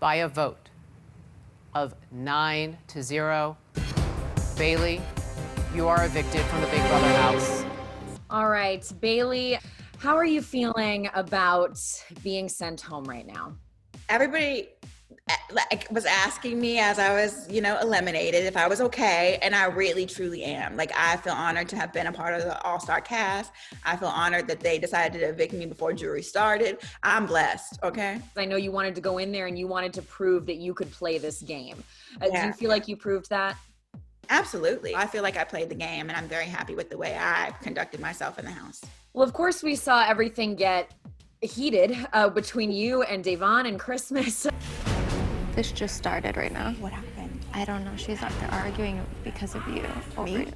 by a vote of 9-0. Bayleigh, you are evicted from the Big Brother house. All right, Bayleigh, how are you feeling about being sent home right now? Everybody was asking me as I was, eliminated if I was okay. And I really, truly am. I feel honored to have been a part of the all-star cast. I feel honored that they decided to evict me before jury started. I'm blessed, okay? I know you wanted to go in there and you wanted to prove that you could play this game. Do you feel like you proved that? Absolutely. I feel like I played the game, and I'm very happy with the way I conducted myself in the house. Well, of course, we saw everything get heated between you and Devon and Christmas. This just started right now. What happened? I don't know. She's out there arguing because of you. Me?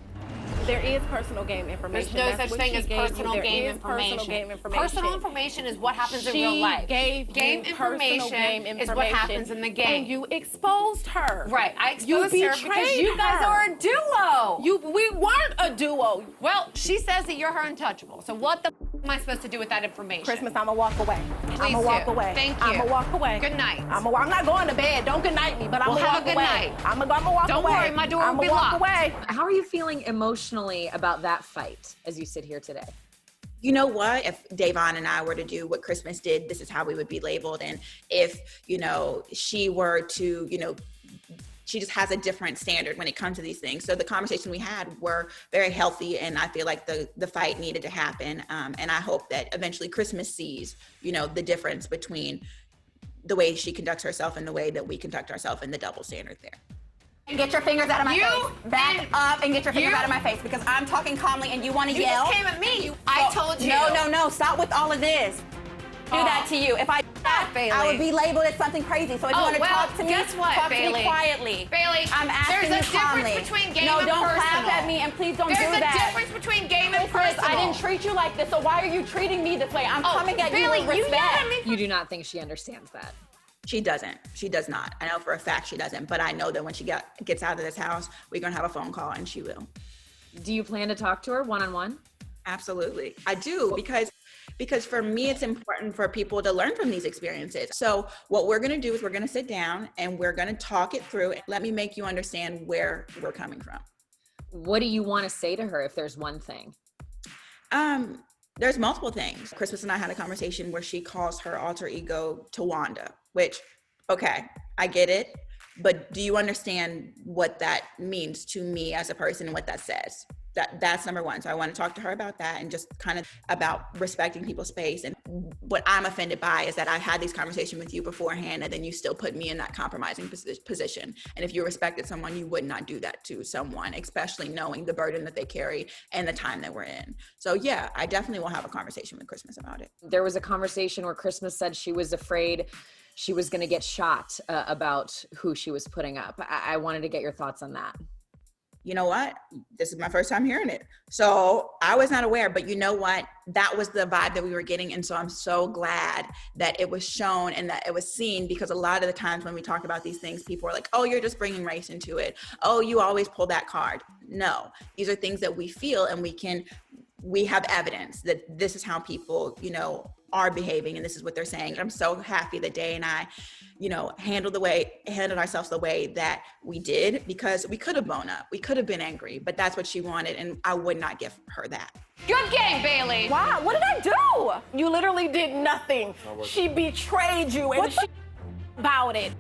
There is personal game information. There's no such thing as personal game information. Personal information is what happens in real life. Game information is what happens in the game. And you exposed her. Right, I exposed her because you guys are a duo. We weren't a duo. Well, she says that you're her untouchable. So what the am I supposed to do with that information? Christmas, I'ma walk away. I'ma walk away. Thank you. I'ma walk away. Good night. I'm not going to bed. Don't good night me, but I'ma have walk a good away. night. I'ma walk away. Don't worry, my door will be locked. I'ma walk away. How are you feeling emotionally about that fight as you sit here today? You know what? If Devon and I were to do what Christmas did, this is how we would be labeled. And if, she were to, she just has a different standard when it comes to these things. So the conversation we had were very healthy, and I feel like the fight needed to happen. And I hope that eventually Christmas sees, the difference between the way she conducts herself and the way that we conduct ourselves, and the double standard there. And get your fingers out of my face. Back up and get your fingers out of my face, because I'm talking calmly and you want to yell. You just came at me. I told you. No. Stop with all of this. Do that to you. If I did that, I would be labeled as something crazy. So if you want to talk to me, guess what, talk Bayleigh? to me quietly. Bayleigh, I'm asking there's a you calmly. difference between game no, and don't personal. clap at me, and please don't do that. There's a difference between game and personal. I didn't treat you like this, so why are you treating me this way? I'm coming at you with Bayleigh, respect. You do not think she understands that? She doesn't. She does not. I know for a fact she doesn't, but I know that when she gets out of this house, we're going to have a phone call, and she will. Do you plan to talk to her one-on-one? Absolutely. I do, because for me, it's important for people to learn from these experiences. So what we're going to do is we're going to sit down and we're going to talk it through. Let me make you understand where we're coming from. What do you want to say to her if there's one thing? There's multiple things. Christmas and I had a conversation where she calls her alter ego Tawanda, which, okay, I get it. But do you understand what that means to me as a person and what that says? That's number one. So I want to talk to her about that, and just kind of about respecting people's space. And what I'm offended by is that I've had these conversations with you beforehand, and then you still put me in that compromising position. And if you respected someone, you would not do that to someone, especially knowing the burden that they carry and the time that we're in. So yeah, I definitely will have a conversation with Christmas about it. There was a conversation where Christmas said she was afraid she was going to get shot about who she was putting up. I wanted to get your thoughts on that. You know what? This is my first time hearing it. So I was not aware, but you know what? That was the vibe that we were getting. And so I'm so glad that it was shown and that it was seen, because a lot of the times when we talk about these things, people are like, oh, you're just bringing race into it. Oh, you always pull that card. No, these are things that we feel, and we have evidence that this is how people, are behaving, and this is what they're saying. And I'm so happy that Day and I, handled ourselves the way that we did, because we could have blown up. We could have been angry, but that's what she wanted, and I would not give her that. Good game, Bayleigh. Wow, what did I do? You literally did nothing. She betrayed you, and she about it.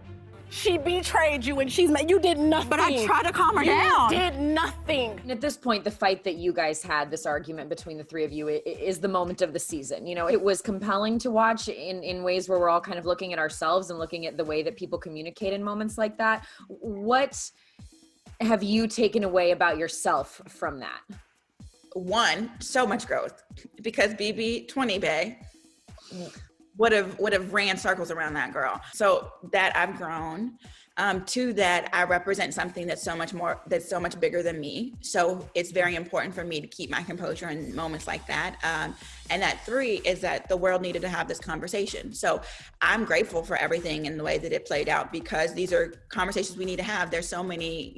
She betrayed you, and you did nothing. But I tried to calm her down. You did nothing. And at this point, the fight that you guys had, this argument between the three of you, is the moment of the season. It was compelling to watch in ways where we're all kind of looking at ourselves and looking at the way that people communicate in moments like that. What have you taken away about yourself from that? One, so much growth, because BB20 Bay would have ran circles around that girl. So that I've grown. Two, that I represent something that's so much bigger than me. So it's very important for me to keep my composure in moments like that. And that three is that the world needed to have this conversation. So I'm grateful for everything and the way that it played out, because these are conversations we need to have. There's so many,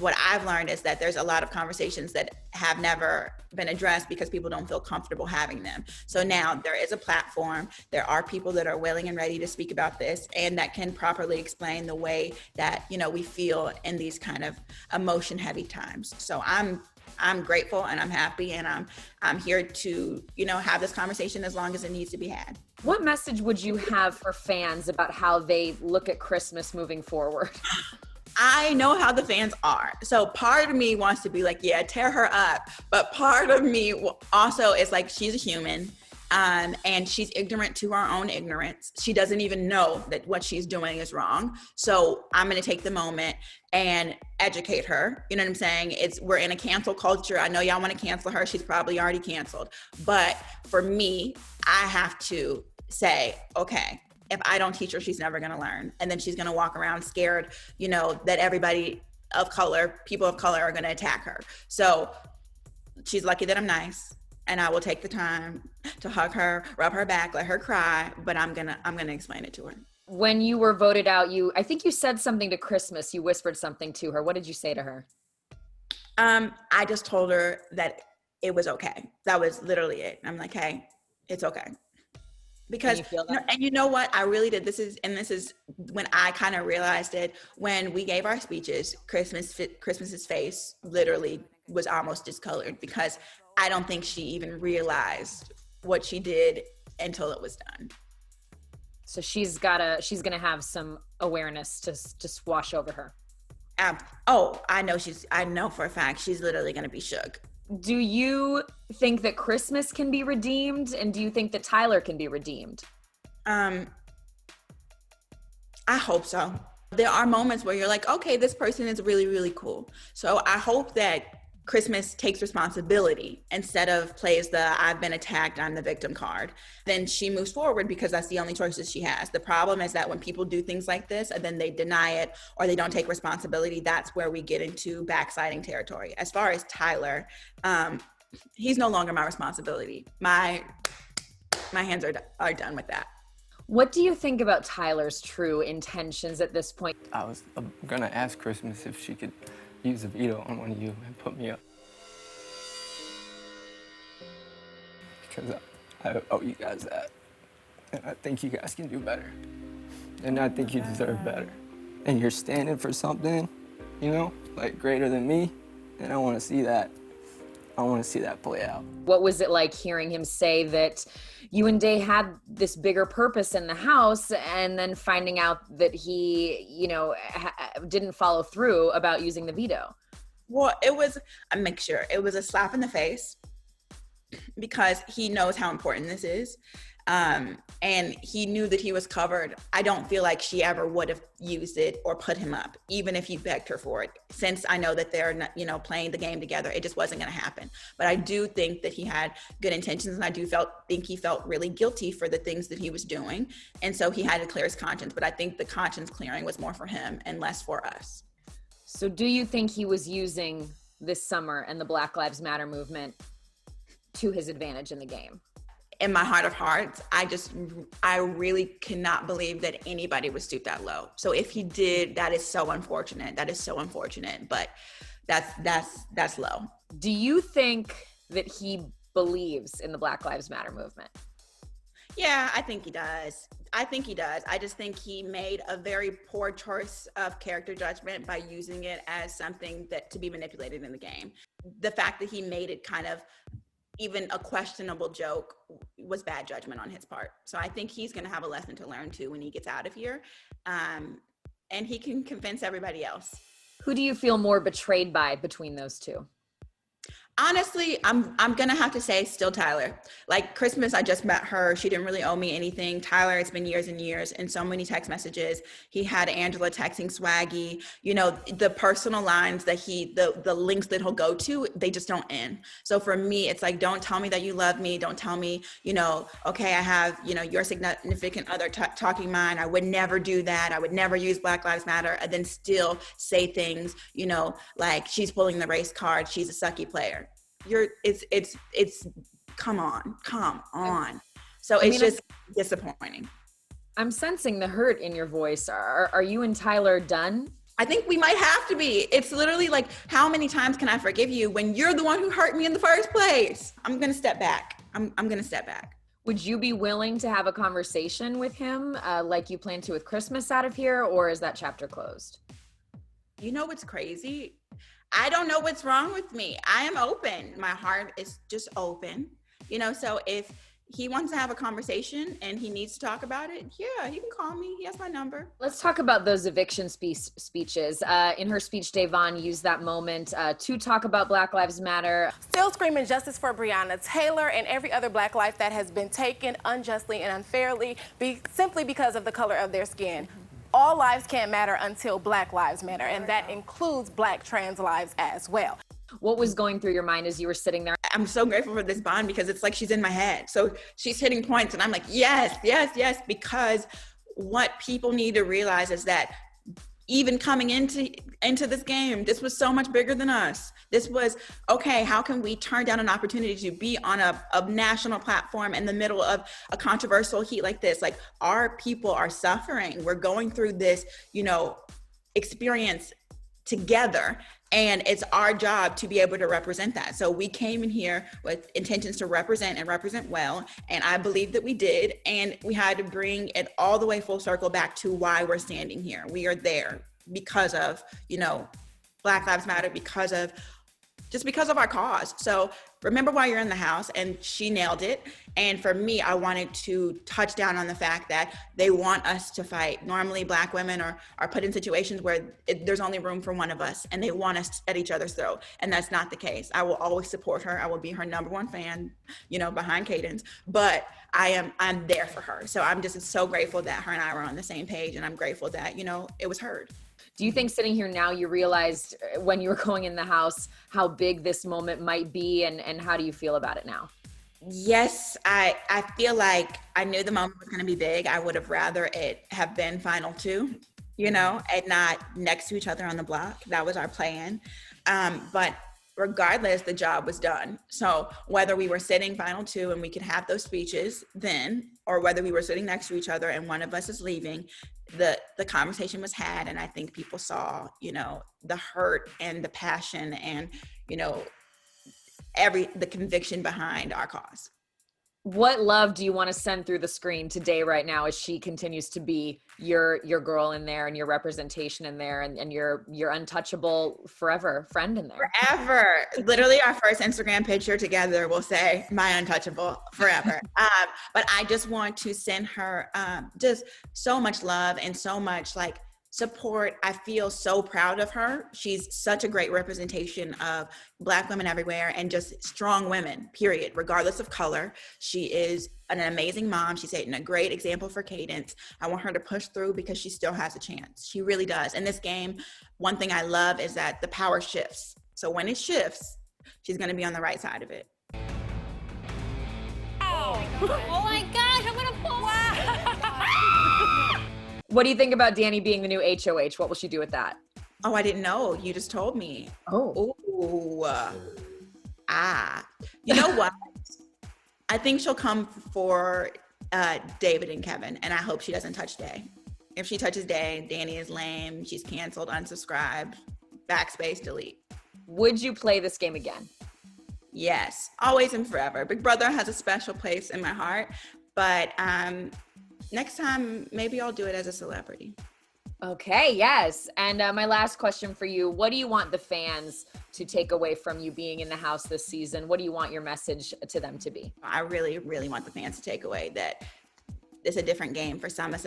what I've learned is that there's a lot of conversations that have never been addressed because people don't feel comfortable having them. So now there is a platform. There are people that are willing and ready to speak about this and that can properly explain the way that, we feel in these kind of emotion heavy times. So I'm grateful and I'm happy, and I'm here to, have this conversation as long as it needs to be had. What message would you have for fans about how they look at Christmas moving forward? I know how the fans are. So part of me wants to be like, yeah, tear her up. But part of me also is like, she's a human. And she's ignorant to her own ignorance. She doesn't even know that what she's doing is wrong. So I'm going to take the moment and educate her. You know what I'm saying? We're in a cancel culture. I know y'all want to cancel her. She's probably already canceled. But for me, I have to say, okay, if I don't teach her, she's never going to learn. And then she's going to walk around scared, that everybody of color, people of color are going to attack her. So she's lucky that I'm nice. And I will take the time to hug her, rub her back, let her cry, but I'm gonna explain it to her. When you were voted out, I think you said something to Christmas. You whispered something to her. What did you say to her? I just told her that it was okay. That was literally it. I'm like, hey, it's okay. Because, and you know what? I really did. This is when I kind of realized it. When we gave our speeches, Christmas's face literally was almost discolored, because I don't think she even realized what she did until it was done. So she's gonna have some awareness to just wash over her. I know for a fact she's literally gonna be shook. Do you think that Christmas can be redeemed, and do you think that Tyler can be redeemed? I hope so. There are moments where you're like, okay, this person is really, really cool. So I hope that Christmas takes responsibility instead of plays the I've been attacked, I'm the victim card. Then she moves forward, because that's the only choices she has. The problem is that when people do things like this and then they deny it or they don't take responsibility, that's where we get into backsliding territory. As far as Tyler, he's no longer my responsibility. My hands are done with that. What do you think about Tyler's true intentions at this point? I was gonna ask Christmas if she could use a veto on one of you and put me up. Because I owe you guys that. And I think you guys can do better. And I think you deserve better. And you're standing for something, like greater than me. And I want to see that. I want to see that play out. What was it like hearing him say that you and Day had this bigger purpose in the house, and then finding out that he, didn't follow through about using the veto? Well, it was a mixture. It was a slap in the face, because he knows how important this is. And he knew that he was covered. I don't feel like she ever would have used it or put him up, even if he begged her for it. Since I know that they're not, playing the game together, it just wasn't going to happen. But I do think that he had good intentions, and I do think he felt really guilty for the things that he was doing. And so he had to clear his conscience. But I think the conscience clearing was more for him and less for us. So do you think he was using this summer and the Black Lives Matter movement to his advantage in the game? In my heart of hearts, I really cannot believe that anybody would stoop that low. So if he did, that is so unfortunate. But that's low. Do you think that he believes in the Black Lives Matter movement? Yeah, I think he does. I just think he made a very poor choice of character judgment by using it as something that to be manipulated in the game. The fact that he made it kind of even a questionable joke was bad judgment on his part. So I think he's going to have a lesson to learn too when he gets out of here. And he can convince everybody else. Who do you feel more betrayed by between those two? Honestly, I'm gonna have to say still Tyler. Like Christmas, I just met her. She didn't really owe me anything. Tyler, it's been years and years and so many text messages. He had Angela texting Swaggy. You know, the personal lines that the links that he'll go to, they just don't end. So for me, it's like, don't tell me that you love me. Don't tell me, you know, okay, I have, you know, your significant other talking mine. I would never do that. I would never use Black Lives Matter. And then still say things, you know, like she's pulling the race card. She's a sucky player. It's come on. So it's just disappointing. I'm sensing the hurt in your voice. Are you and Tyler done? I think we might have to be. It's literally like, how many times can I forgive you when you're the one who hurt me in the first place? I'm gonna step back. I'm gonna step back. Would you be willing to have a conversation with him like you plan to with Christmas out of here, or is that chapter closed? You know what's crazy? I don't know what's wrong with me. I am open. My heart is just open. You know, so if he wants to have a conversation and he needs to talk about it, yeah, he can call me. He has my number. Let's talk about those eviction speeches. In her speech, Dayvon used that moment to talk about Black Lives Matter. Still screaming justice for Breonna Taylor and every other Black life that has been taken unjustly and unfairly simply because of the color of their skin. All lives can't matter until Black lives matter, and that includes Black trans lives as well. What was going through your mind as you were sitting there? I'm so grateful for this bond because it's like she's in my head. So she's hitting points and I'm like, yes, because what people need to realize is that even coming into this game, this was so much bigger than us. This was, okay, how can we turn down an opportunity to be on a national platform in the middle of a controversial heat like this? Like, our people are suffering. We're going through this, you know, experience together. And it's our job to be able to represent that. So we came in here with intentions to represent and represent well. And I believe that we did. And we had to bring it all the way full circle back to why we're standing here. We are there because of, you know, Black Lives Matter, because of our cause. So remember why you're in the house, and she nailed it. And for me, I wanted to touch down on the fact that they want us to fight. Normally Black women are put in situations where there's only room for one of us, and they want us at each other's throat. And that's not the case. I will always support her. I will be her number one fan, you know, behind Cadence, but I'm there for her. So I'm just so grateful that her and I were on the same page, and I'm grateful that, you know, it was heard. Do you think sitting here now, you realized when you were going in the house how big this moment might be, and how do you feel about it now? Yes, I feel like I knew the moment was going to be big. I would have rather it have been final two, you know, and not next to each other on the block. That was our plan. But regardless, the job was done. So whether we were sitting final two and we could have those speeches then, or whether we were sitting next to each other and one of us is leaving, the conversation was had. And I think people saw, you know, the hurt and the passion and, you know, the conviction behind our cause. What love do you want to send through the screen today right now as she continues to be your girl in there and your representation in there and your untouchable forever friend in there? Forever. Literally our first Instagram picture together will say my untouchable forever. But I just want to send her just so much love and so much like support. I feel so proud of her. She's such a great representation of Black women everywhere and just strong women, period, regardless of color. She is an amazing mom. She's setting a great example for Cadence. I want her to push through because she still has a chance. She really does. In this game, one thing I love is that the power shifts. So when it shifts, she's going to be on the right side of it. Oh my gosh, I'm going to pull. What do you think about Danny being the new HOH? What will she do with that? Oh, I didn't know. You just told me. Oh. Ooh. You know what? I think she'll come for David and Kevin, and I hope she doesn't touch Day. If she touches Day, Danny is lame. She's canceled, unsubscribed, backspace, delete. Would you play this game again? Yes, always and forever. Big Brother has a special place in my heart, but next time, maybe I'll do it as a celebrity. Okay, yes. And my last question for you, what do you want the fans to take away from you being in the house this season? What do you want your message to them to be? I really, really want the fans to take away that it's a different game for some of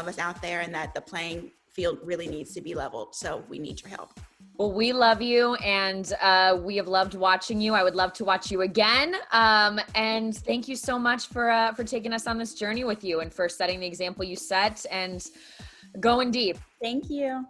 us out there, and that the playing field really needs to be leveled. So we need your help. Well, we love you, and we have loved watching you. I would love to watch you again. And thank you so much for taking us on this journey with you and for setting the example you set and going deep. Thank you.